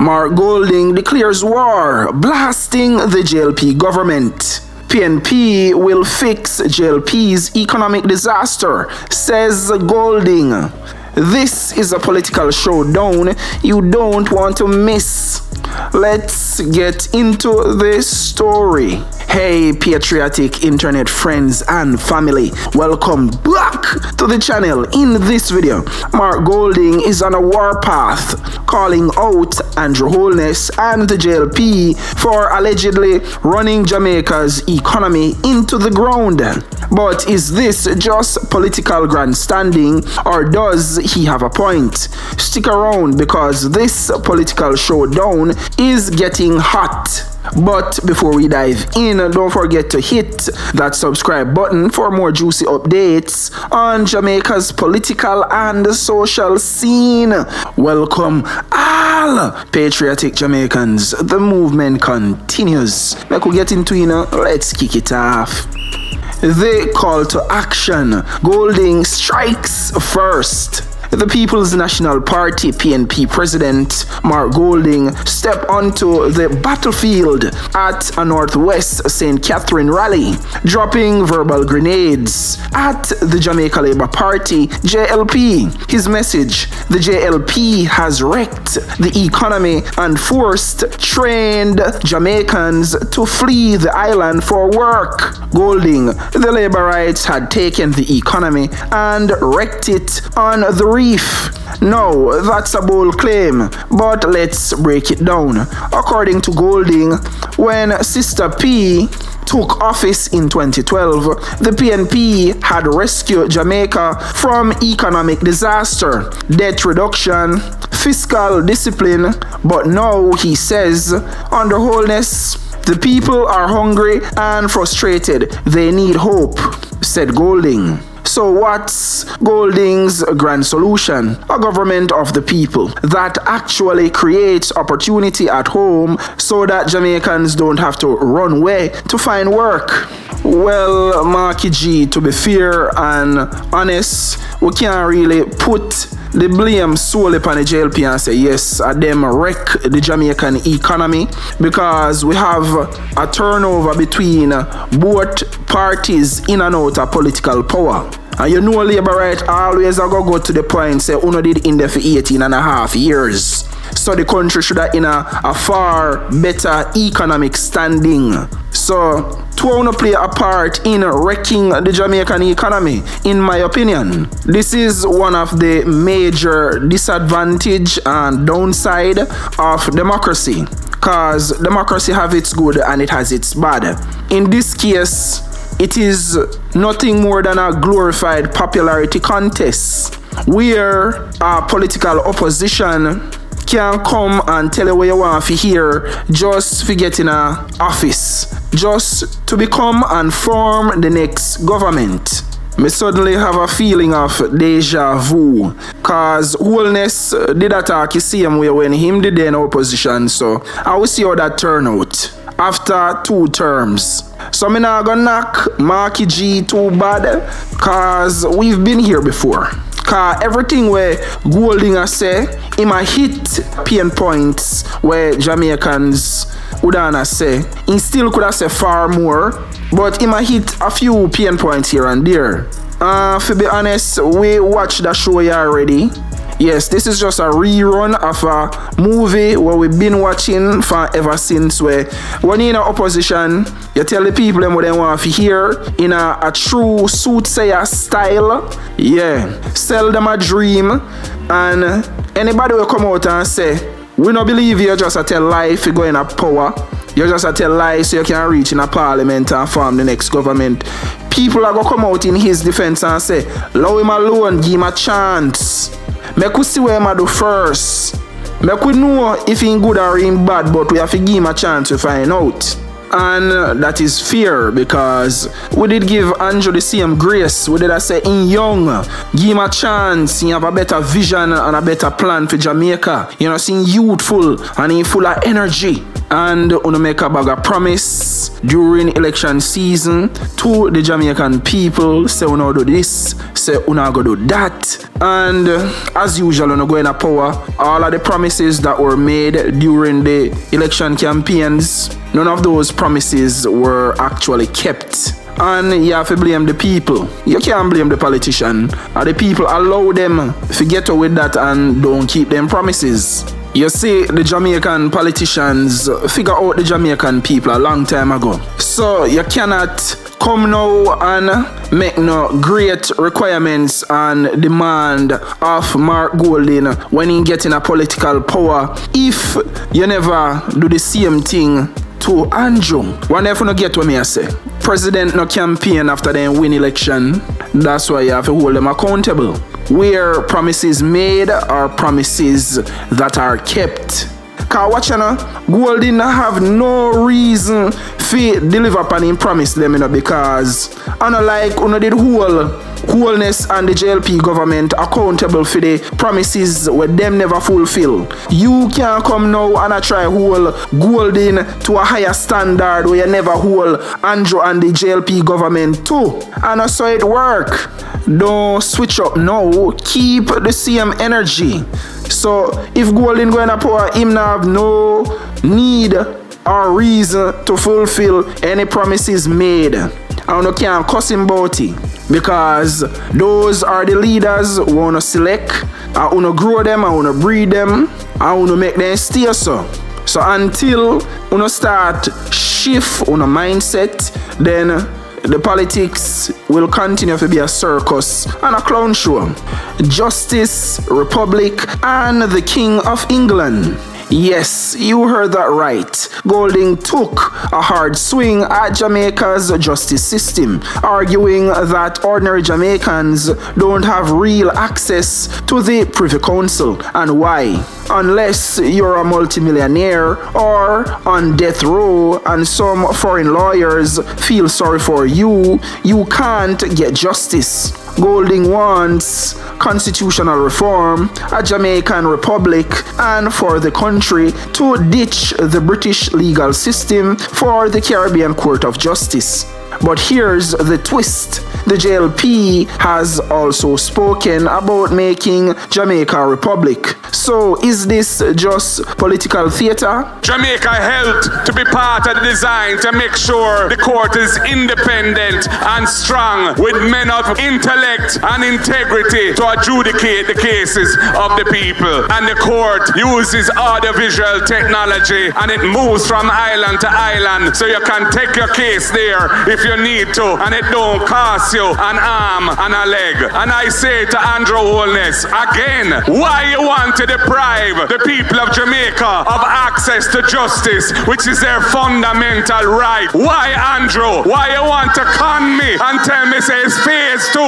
Mark Golding declares war, blasting the JLP government. PNP will fix JLP's economic disaster, says Golding. This is a political showdown you don't want to miss. Let's get into this story. Hey patriotic internet friends and family, welcome back to the channel. In this video, Mark Golding is on a warpath, calling out Andrew Holness and the JLP for allegedly running Jamaica's economy into the ground. But is this just political grandstanding, or does he have a point? Stick around because this political showdown is getting hot. But before we dive in, don't forget to hit that subscribe button for more juicy updates on Jamaica's political and social scene. Welcome all patriotic Jamaicans. The movement continues. Like we get into let's kick it off. The call to action. Golding strikes first. The People's National Party PNP President Mark Golding stepped onto the battlefield at a Northwest St. Catherine rally, dropping verbal grenades at the Jamaica Labour Party JLP. His message: the JLP has wrecked the economy and forced trained Jamaicans to flee the island for work. Golding: the labourites had taken the economy and wrecked it on the reef. No, that's a bold claim, but let's break it down. According to Golding, when Sister P took office in 2012, the PNP had rescued Jamaica from economic disaster, debt reduction, fiscal discipline, but now, he says, under Holness, the people are hungry and frustrated. They need hope, said Golding. So what's Golding's grand solution? A government of the people that actually creates opportunity at home so that Jamaicans don't have to run away to find work. Well, Marky G, to be fair and honest, we can't really put the blame solely upon the JLP and say yes, them wreck the Jamaican economy, because we have a turnover between both parties in and out of political power. And you know Labourite always go to the point say uno did in there for 18 and a half years. So the country should have in a far better economic standing. So to want to play a part in wrecking the Jamaican economy, in my opinion, this is one of the major disadvantage and downside of democracy, because democracy have its good and it has its bad. In this case, it is nothing more than a glorified popularity contest where a political opposition can come and tell you what you want to hear just for getting a office, just to become and form the next government. Me suddenly have a feeling of deja vu, cause Holness did attack the same way when him did in opposition, so I will see how that turn out after 2 terms. So me not gonna knock Marky G too bad, cause we've been here before. Cause everything where Golding a say, him a hit pain points where Jamaicans would say. He still could have said far more, but him a hit a few pain points here and there. To be honest, we watched the show here already. Yes, this is just a rerun of a movie where we've been watching for ever since, where when you're in opposition, you tell the people them what they want to hear in a true soothsayer style. Yeah, sell them a dream, and anybody will come out and say, we don't believe you just a tell lie if you go in a power. You just a tell lies so you can reach in a parliament and form the next government. People are going to come out in his defense and say, allow him alone, give him a chance. Make we see what him do first. Make we know if he good or he bad, but we have to give him a chance to find out. And that is fair, because we did give Andrew the same grace. We did say in young, give him a chance. He have a better vision and a better plan for Jamaica. You know, seeing youthful and he full of energy. And wanna make a bag of promise during election season to the Jamaican people. Say we now do this, say una go do that. And as usual, una go in a power. All of the promises that were made during the election campaigns, none of those promises were actually kept. And you have to blame the people. You can't blame the politician. Or the people allow them to get away with that and don't keep them promises. You see, the Jamaican politicians figure out the Jamaican people a long time ago. So you cannot come now and make no great requirements and demand of Mark Golding when he get in a political power if you never do the same thing to Andrew. One if you no get what me I say. President no campaign after they win election. That's why you have to hold them accountable. Where promises made are promises that are kept. Cause watch you know, Golding have no reason to deliver upon him promise them, you know, because unlike did Holness and the JLP government accountable for the promises where them never fulfill. You can't come now and try hold Golding to a higher standard where you never hold Andrew and the JLP government too. And so it work. Don't switch up now. Keep the same energy. So if Golding going to power, him now have no need or reason to fulfill any promises made. And you can't cuss him about it. Because those are the leaders who want to select, and want to grow them, and want to breed them, and want to make them stay so. So until you start shift on a mindset, then the politics will continue to be a circus and a clown show. Justice, Republic, and the King of England. Yes, you heard that right. Golding took a hard swing at Jamaica's justice system, arguing that ordinary Jamaicans don't have real access to the Privy Council. And why? Unless you're a multimillionaire or on death row and some foreign lawyers feel sorry for you, you can't get justice. Golding wants constitutional reform, a Jamaican republic, and for the country to ditch the British legal system for the Caribbean Court of Justice. But here's the twist. The JLP has also spoken about making Jamaica a republic. So is this just political theater? Jamaica helped to be part of the design to make sure the court is independent and strong with men of intellect and integrity to adjudicate the cases of the people. And the court uses audiovisual technology and it moves from island to island so you can take your case there if you need to, and it don't cost you an arm and a leg. And I say to Andrew Holness again, why you want to deprive the people of Jamaica of access to justice, which is their fundamental right? Why, Andrew? Why you want to con me and tell me say it's phase 2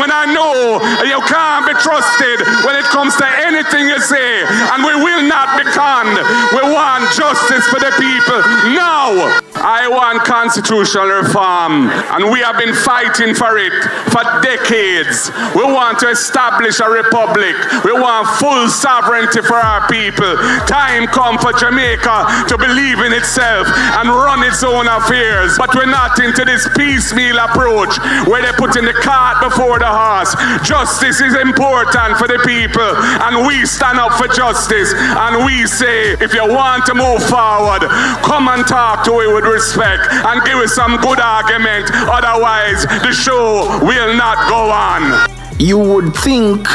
when I know you can't be trusted when it comes to anything you say, and we will not be conned. We want justice for the people now. I want constitutional reform, and we have been fighting for it for decades. We want to establish a republic. We want full sovereignty for our people. Time come for Jamaica to believe in itself and run its own affairs. But we're not into this piecemeal approach where they're putting the cart before the horse. Justice is important for the people, and we stand up for justice. And we say, if you want to move forward, come and talk to it with respect and give us some good argument. Otherwise, the show will not go on. You would think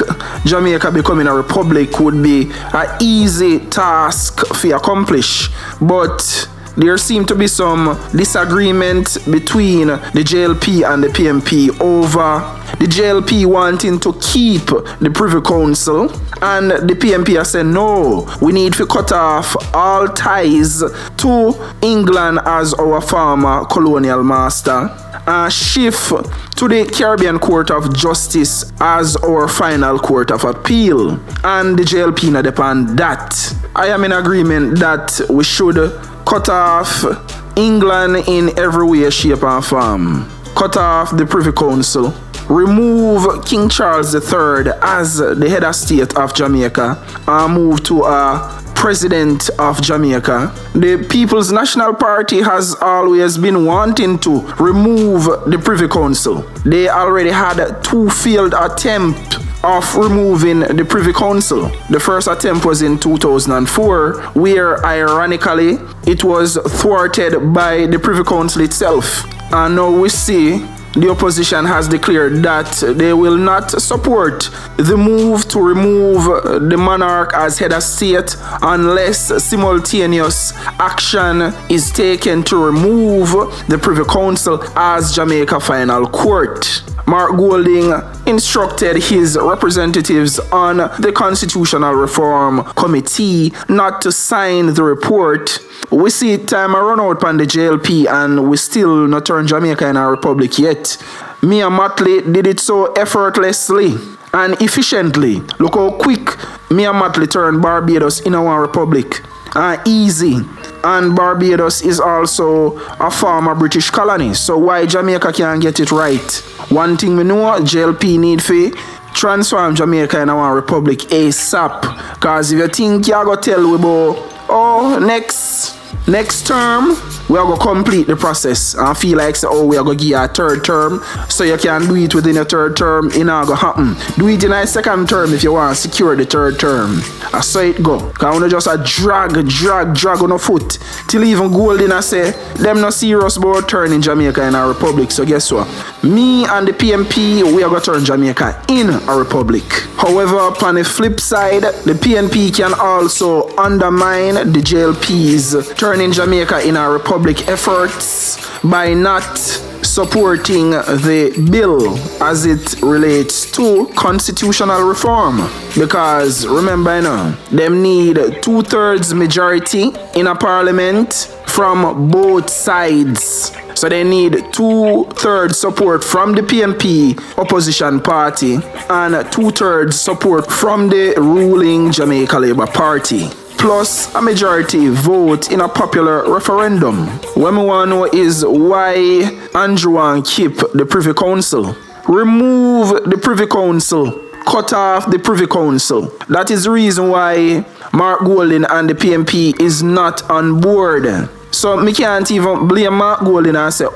Jamaica becoming a republic would be an easy task to accomplish, but there seemed to be some disagreement between the JLP and the PNP over the JLP wanting to keep the Privy Council, and the PNP has said no, we need to cut off all ties to England as our former colonial master and shift to the Caribbean Court of Justice as our final court of appeal. And the JLP not depend that. I am in agreement that we should cut off England in every way, shape and form. Cut off the Privy Council. Remove King Charles III as the head of state of Jamaica and move to a president of Jamaica, the People's National Party has always been wanting to remove the Privy Council. They already had 2 failed attempts of removing the Privy Council. The first attempt was in 2004, where ironically it was thwarted by the Privy Council itself. And now we see the opposition has declared that they will not support the move to remove the monarch as head of state unless simultaneous action is taken to remove the Privy Council as Jamaica Final Court. Mark Golding instructed his representatives on the Constitutional Reform Committee not to sign the report. We see time a run out on the JLP and we still not turn Jamaica in a republic yet. Mia Mottley did it so effortlessly and efficiently. Look how quick Mia Mottley turned Barbados in our republic. Easy. And Barbados is also a former British colony. So why Jamaica can't get it right? One thing we know, JLP need to transform Jamaica in our republic ASAP. Because if you think you're going to tell we about, next term, we are going to complete the process and feel like, we are going to give you a 3rd term, so you can do it within your 3rd term, it not going to happen. Do it in a 2nd term if you want to secure the 3rd term. I saw it go. Because we just drag on a foot. Till even Golding I say, them not serious about turning Jamaica in a republic. So guess what? Me and the PNP, we are going to turn Jamaica in a republic. However, upon the flip side, the PNP can also undermine the JLP's turning Jamaica in a republic efforts by not supporting the bill as it relates to constitutional reform. Because remember, them need 2/3 majority in a parliament from both sides. So they need 2/3 support from the PNP opposition party and 2/3 support from the ruling Jamaica Labour Party, plus a majority vote in a popular referendum. What we want to know is why Andrew want to keep the Privy Council. Remove the Privy Council. Cut off the Privy Council. That is the reason why Mark Golding and the PNP is not on board. So me can't even blame Mark Golding and say,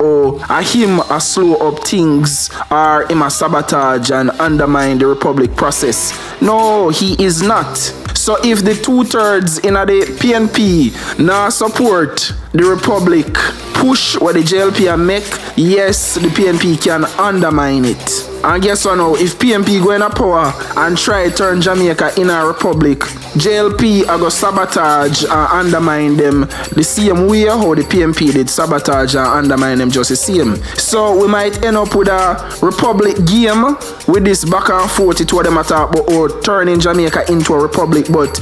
him a slow up things or him a sabotage and undermine the republic process. No, he is not. So if the 2/3 in the PNP now support the republic push what the JLP make, yes, the PNP can undermine it. And guess what now, if PNP go in a power and try to turn Jamaica in a republic, JLP are going to sabotage and undermine them the same way how the PNP did sabotage and undermine them just the same. So we might end up with a republic game with this back and forth to what them talk about turning Jamaica into a republic, but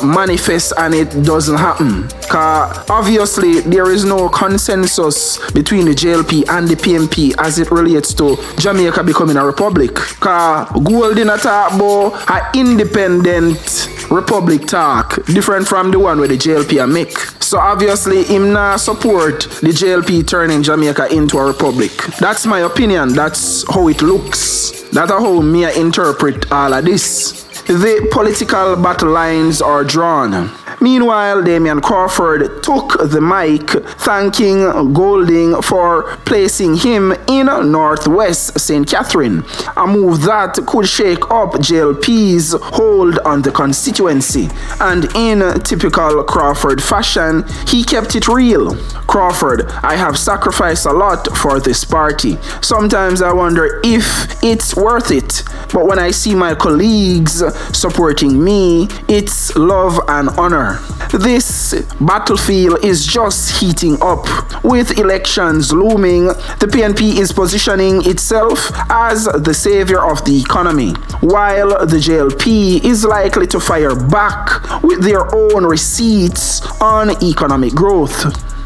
manifest and it doesn't happen. Because obviously there is no consensus between the JLP and the PNP as it relates to Jamaica becoming a republic. Because Golding talk about an independent republic talk, different from the one where the JLP make. So obviously him not support the JLP turning Jamaica into a republic. That's my opinion. That's how it looks. That's how me interpret all of this. The political battle lines are drawn. Meanwhile, Damian Crawford took the mic, thanking Golding for placing him in Northwest St. Catherine, a move that could shake up JLP's hold on the constituency. And in typical Crawford fashion, he kept it real. Crawford, I have sacrificed a lot for this party. Sometimes I wonder if it's worth it. But when I see my colleagues supporting me, it's love and honor. This battlefield is just heating up. With elections looming, the PNP is positioning itself as the savior of the economy, while the JLP is likely to fire back with their own receipts on economic growth.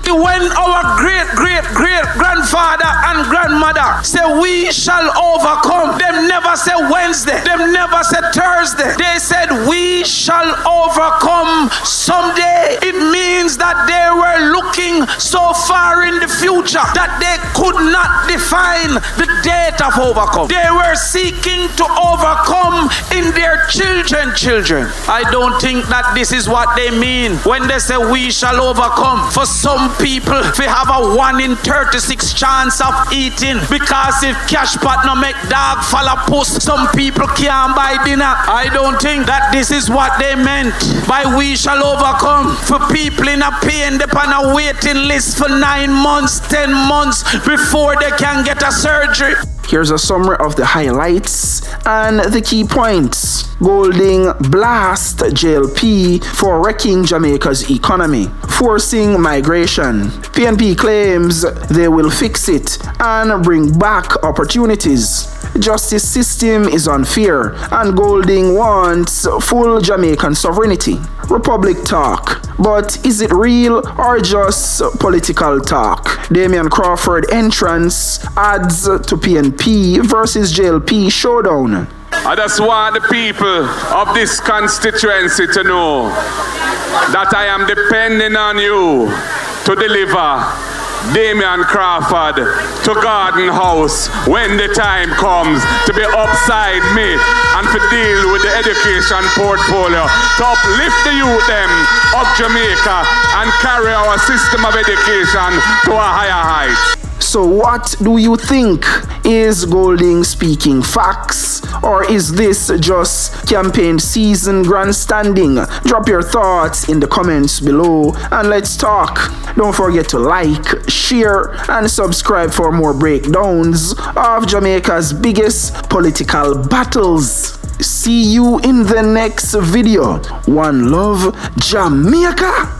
When our great-great-great-grandfather and grandmother say we shall overcome, them never said Wednesday, them never said Thursday. They said we shall overcome someday. It means that they were looking looking so far in the future that they could not define the date of overcome. They were seeking to overcome in their children. I don't think that this is what they mean when they say we shall overcome. For some people, we have a 1 in 36 chance of eating, because if cash pot no make dog follow puss, some people can't buy dinner. I don't think that this is what they meant by we shall overcome. For people in a pain, they're on a waiting list for 9 months, 10 months before they can get a surgery. Here's a summary of the highlights and the key points. Golding blast JLP for wrecking Jamaica's economy, forcing migration. PNP claims they will fix it and bring back opportunities. Justice system is unfair, and Golding wants full Jamaican sovereignty. Republic talk, but is it real or just political talk? Damian Crawford entrance adds to PNP versus JLP showdown. I just want the people of this constituency to know that I am depending on you to deliver Damian Crawford to Garden House when the time comes to be upside me and to deal with the education portfolio, to uplift the youth them of Jamaica and carry our system of education to a higher height. So what do you think? Is Golding speaking facts, or is this just campaign season grandstanding? Drop your thoughts in the comments below and let's talk. Don't forget to like, share, and subscribe for more breakdowns of Jamaica's biggest political battles. See you in the next video. One love, Jamaica.